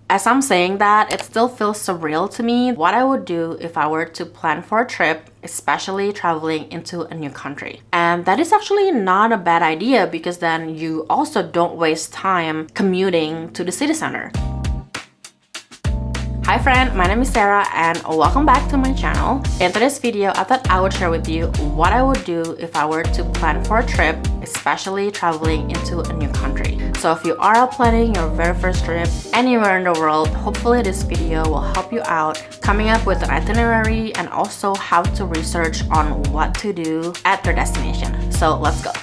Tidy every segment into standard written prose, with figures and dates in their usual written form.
As I'm saying that, it still feels surreal to me what I would do if I were to plan for a trip, especially traveling into a new country. And that is actually not a bad idea because then you also don't waste time commuting to the city center. Hi friend, my name is Sarah and welcome back to my channel. In today's video, I thought I would share with you what I would do if I were to plan for a trip, especially traveling into a new country. So if you are planning your very first trip anywhere in the world, hopefully this video will help you out coming up with an itinerary and also how to research on what to do at your destination. So let's go.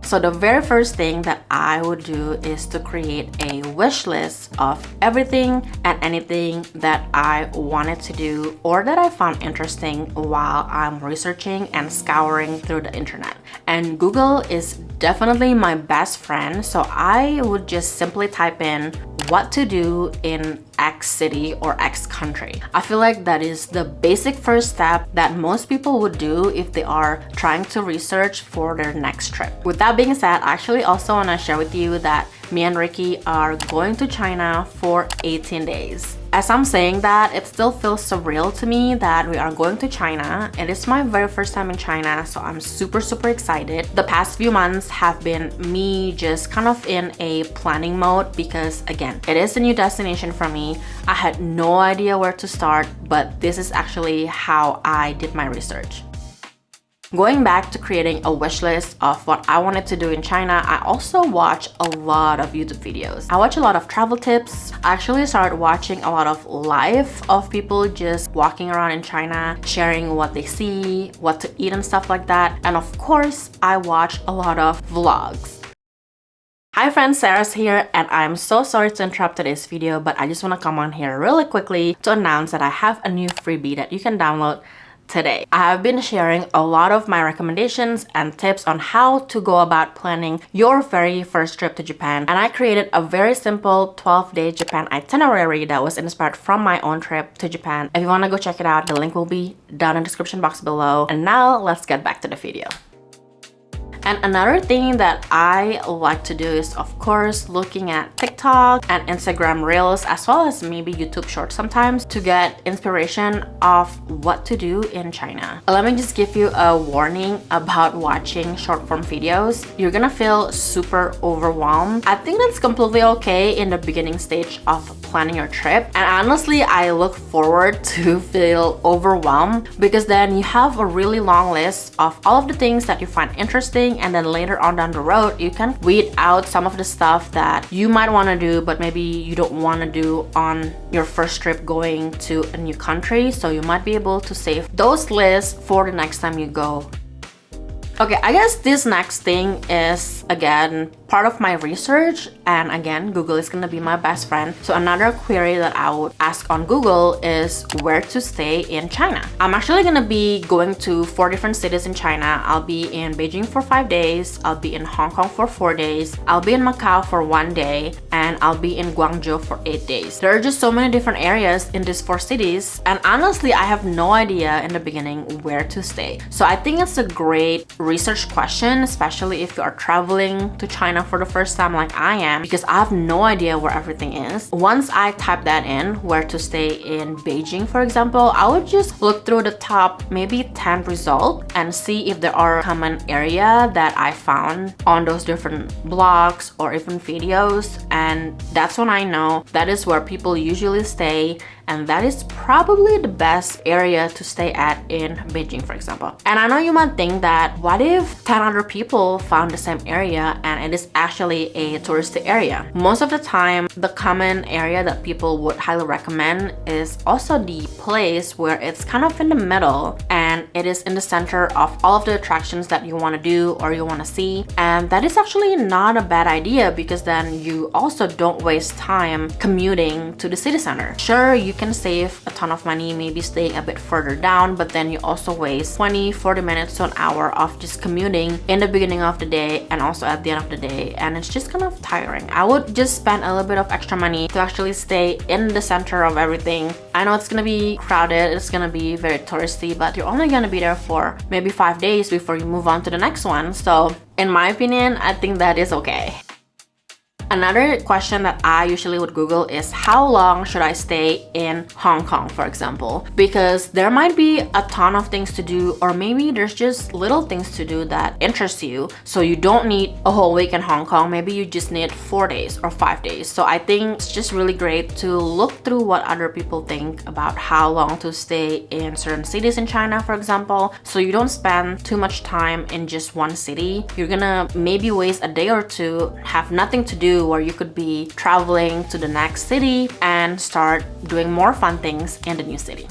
So the very first thing that I would do is to create a wish list of everything and anything that I wanted to do or that I found interesting while I'm researching and scouring through the internet. And Google is definitely my best friend, so I would just simply type in what to do in X city or X country. I feel like that is the basic first step that most people would do if they are trying to research for their next trip. With that being said, I actually also want to share with you that me and Ricky are going to China for 18 days. As I'm saying that, it still feels surreal to me that we are going to China. It is my very first time in China, so I'm super excited. The past few months have been me just kind of in a planning mode because again, it is a new destination for me. I had no idea where to start, but this is actually how I did my research. Going back to creating a wish list of what I wanted to do in China, I also watch a lot of YouTube videos. I watch a lot of travel tips. I actually started watching a lot of live of people just walking around in China, sharing what they see, what to eat and stuff like that. And of course, I watch a lot of vlogs. Hi friends, Sarah's here and I'm so sorry to interrupt today's video, but I just want to come on here really quickly to announce that I have a new freebie that you can download today. I have been sharing a lot of my recommendations and tips on how to go about planning your very first trip to Japan, and I created a very simple 12-day Japan itinerary that was inspired from my own trip to Japan. If you want to go check it out, the link will be down in the description box below. And now let's get back to the video. And another thing that I like to do is, of course, looking at TikTok and Instagram Reels, as well as maybe YouTube Shorts sometimes to get inspiration of what to do in China. Let me just give you a warning about watching short form videos. You're gonna feel super overwhelmed. I think that's completely okay in the beginning stage of planning your trip. And honestly, I look forward to feel overwhelmed because then you have a really long list of all of the things that you find interesting, and then later on down the road you can weed out some of the stuff that you might want to do but maybe you don't want to do on your first trip going to a new country, so you might be able to save those lists for the next time you go. Okay, I guess this next thing is again part of my research, and again, Google is gonna be my best friend. So another query that I would ask on Google is where to stay in China. I'm actually gonna be going to 4 different cities in China. I'll be in Beijing for 5 days, I'll be in Hong Kong for 4 days, I'll be in Macau for 1 day, and I'll be in Guangzhou for 8 days. There are just so many different areas in these 4 cities, and honestly, I have no idea in the beginning where to stay. So I think it's a great research question, especially if you are traveling to China for the first time like I am, because I have no idea where everything is. Once I type that in, where to stay in Beijing for example, I would just look through the top maybe 10 results and see if there are common area that I found on those different blogs or even videos, and that's when I know that is where people usually stay, and that is probably the best area to stay at in Beijing, for example. And I know you might think that what if 10 other people found the same area and it is actually a touristy area? Most of the time, the common area that people would highly recommend is also the place where it's kind of in the middle and it is in the center of all of the attractions that you want to do or you want to see. And that is actually not a bad idea because then you also don't waste time commuting to the city center. Sure, you can save a ton of money maybe staying a bit further down, but then you also waste 20-40 minutes to an hour of just commuting in the beginning of the day and also at the end of the day, and it's just kind of tiring. I would just spend a little bit of extra money to actually stay in the center of everything. I know it's gonna be crowded, it's gonna be very touristy, but you're only gonna be there for maybe 5 days before you move on to the next one. So in my opinion, I think that is okay. Another question that I usually would Google is how long should I stay in Hong Kong, for example, because there might be a ton of things to do, or maybe there's just little things to do that interest you. So you don't need a whole week in Hong Kong. Maybe you just need 4 days or 5 days. So I think it's just really great to look through what other people think about how long to stay in certain cities in China, for example, so you don't spend too much time in just one city. You're gonna maybe waste a day or two, have nothing to do, where you could be traveling to the next city and start doing more fun things in the new city.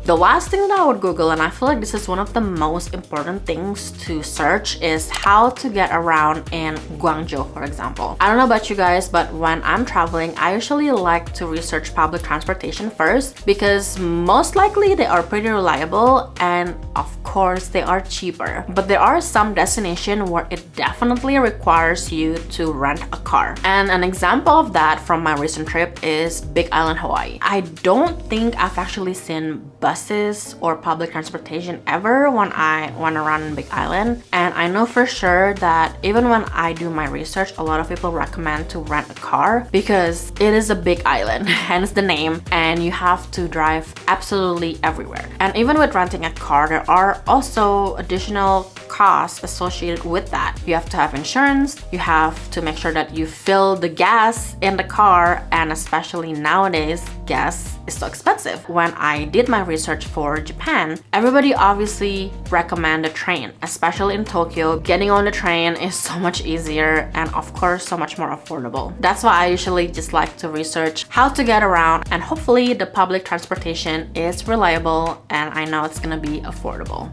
The last thing that I would Google, and I feel like this is one of the most important things to search, is how to get around in Guangzhou, for example. I don't know about you guys, but when I'm traveling, I usually like to research public transportation first, because most likely they are pretty reliable and of course they are cheaper. But there are some destinations where it definitely requires you to rent a car. And an example of that from my recent trip is Big Island, Hawaii. I don't think I've actually seen buses or public transportation ever when I went around in Big Island, and I know for sure that even when I do my research, a lot of people recommend to rent a car because it is a big island, hence the name, and you have to drive absolutely everywhere. And even with renting a car, there are also additional costs associated with that. You have to have insurance, you have to make sure that you fill the gas in the car, and especially nowadays, gas is so expensive. When I did my research for Japan, everybody obviously recommend the train, especially in Tokyo. Getting on the train is so much easier and of course so much more affordable. That's why I usually just like to research how to get around, and hopefully the public transportation is reliable and I know it's gonna be affordable.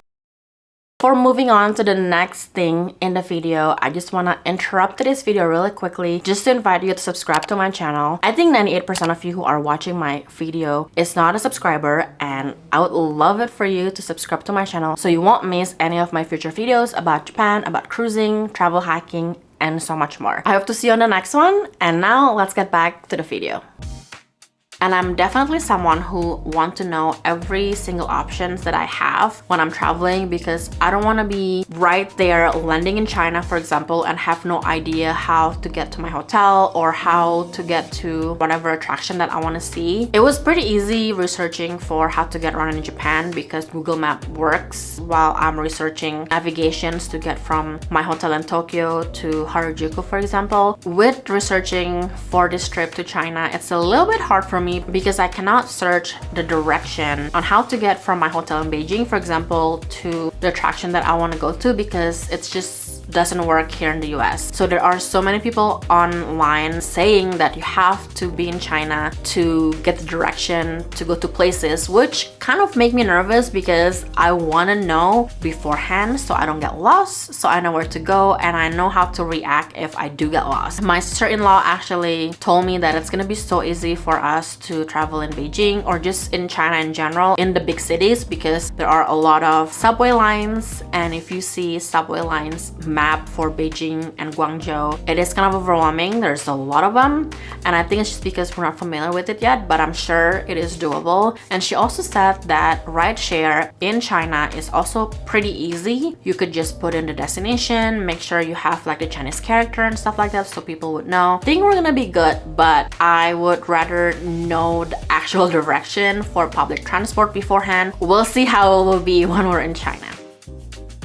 Before moving on to the next thing in the video, I just want to interrupt this video really quickly just to invite you to subscribe to my channel. I think 98% of you who are watching my video is not a subscriber, and I would love it for you to subscribe to my channel so you won't miss any of my future videos about Japan, about cruising, travel hacking, and so much more. I hope to see you on the next one, and now let's get back to the video. And I'm definitely someone who wants to know every single options that I have when I'm traveling, because I don't want to be right there landing in China, for example, and have no idea how to get to my hotel or how to get to whatever attraction that I want to see. It was pretty easy researching for how to get around in Japan because Google Map works while I'm researching navigations to get from my hotel in Tokyo to Harajuku, for example. With researching for this trip to China, it's a little bit hard for me because I cannot search the direction on how to get from my hotel in Beijing, for example, to the attraction that I want to go to, because it's just doesn't work here in the US. So there are so many people online saying that you have to be in China to get the direction to go to places, which kind of make me nervous because I want to know beforehand so I don't get lost, so I know where to go and I know how to react if I do get lost. My sister-in-law actually told me that it's gonna be so easy for us to travel in Beijing or just in China in general, in the big cities, because there are a lot of subway lines, and if you see subway lines map for Beijing and Guangzhou, it is kind of overwhelming. There's a lot of them, and I think it's just because we're not familiar with it yet, but I'm sure it is doable. And she also said that rideshare in China is also pretty easy. You could just put in the destination, make sure you have like the Chinese character and stuff like that so people would know. I think we're gonna be good, but I would rather know the actual direction for public transport beforehand. We'll see how it will be when we're in China.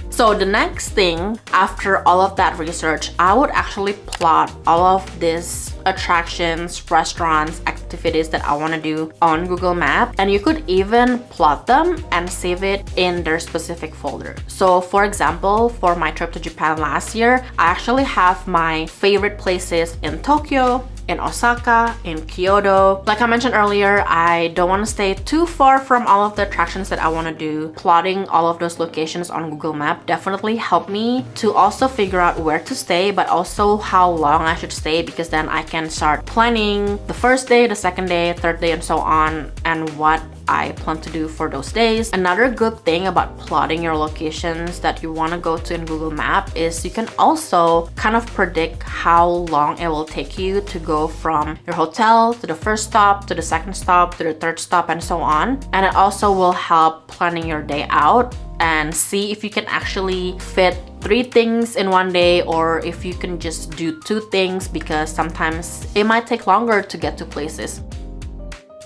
So the next thing, after all of that research, I would actually plot all of these attractions, restaurants, activities that I want to do on Google Maps, and you could even plot them and save it in their specific folder. So for example, for my trip to Japan last year, I actually have my favorite places in Tokyo, in Osaka, in Kyoto. Like I mentioned earlier, I don't want to stay too far from all of the attractions that I want to do. Plotting all of those locations on Google Maps definitely helped me to also figure out where to stay, but also how long I should stay, because then I can start planning the first day, the second day, third day, and so on, and what I plan to do for those days. Another good thing about plotting your locations that you want to go to in Google Maps is you can also kind of predict how long it will take you to go from your hotel to the first stop, to the second stop, to the third stop, and so on. And it also will help planning your day out and see if you can actually fit 3 things in one day, or if you can just do 2 things, because sometimes it might take longer to get to places.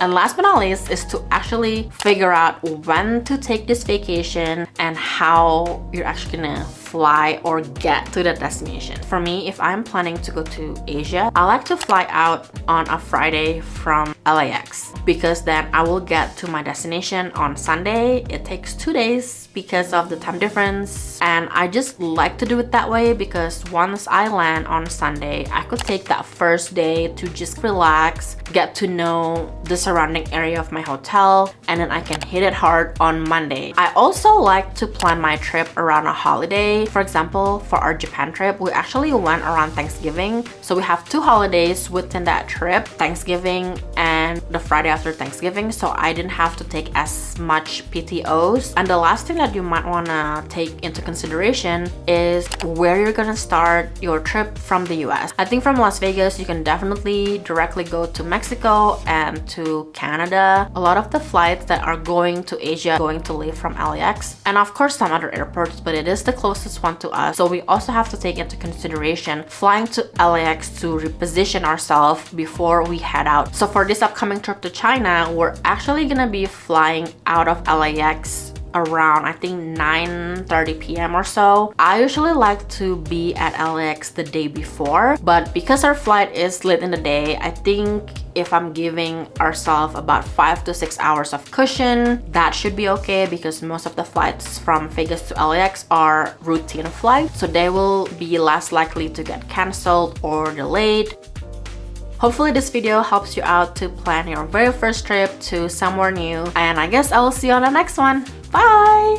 And last but not least is to actually figure out when to take this vacation and how you're actually gonna fly or get to the destination. For me, if I'm planning to go to Asia, I like to fly out on a Friday from LAX, because then I will get to my destination on Sunday. It takes 2 days because of the time difference, and I just like to do it that way, because once I land on Sunday, I could take that first day to just relax, get to know the surrounding area of my hotel, and then I can hit it hard on Monday. I also like to plan my trip around a holiday. For example, for our Japan trip, we actually went around Thanksgiving, so we have 2 holidays within that trip, Thanksgiving and the Friday after Thanksgiving, so I didn't have to take as much PTOs. And the last thing that you might want to take into consideration is where you're gonna start your trip from the US. I think from Las Vegas, you can definitely directly go to Mexico and to Canada. A lot of the flights that are going to Asia going to leave from LAX, and of course some other airports, but it is the closest one to us. So we also have to take into consideration flying to LAX to reposition ourselves before we head out. So for this upcoming trip to China, we're actually gonna be flying out of LAX around, I think, 9:30 p.m. or so. I usually like to be at LAX the day before, but because our flight is late in the day, I think if I'm giving ourselves about 5 to 6 hours of cushion, that should be okay, because most of the flights from Vegas to LAX are routine flights, so they will be less likely to get canceled or delayed. Hopefully this video helps you out to plan your very first trip to somewhere new, and I guess I will see you on the next one. Bye!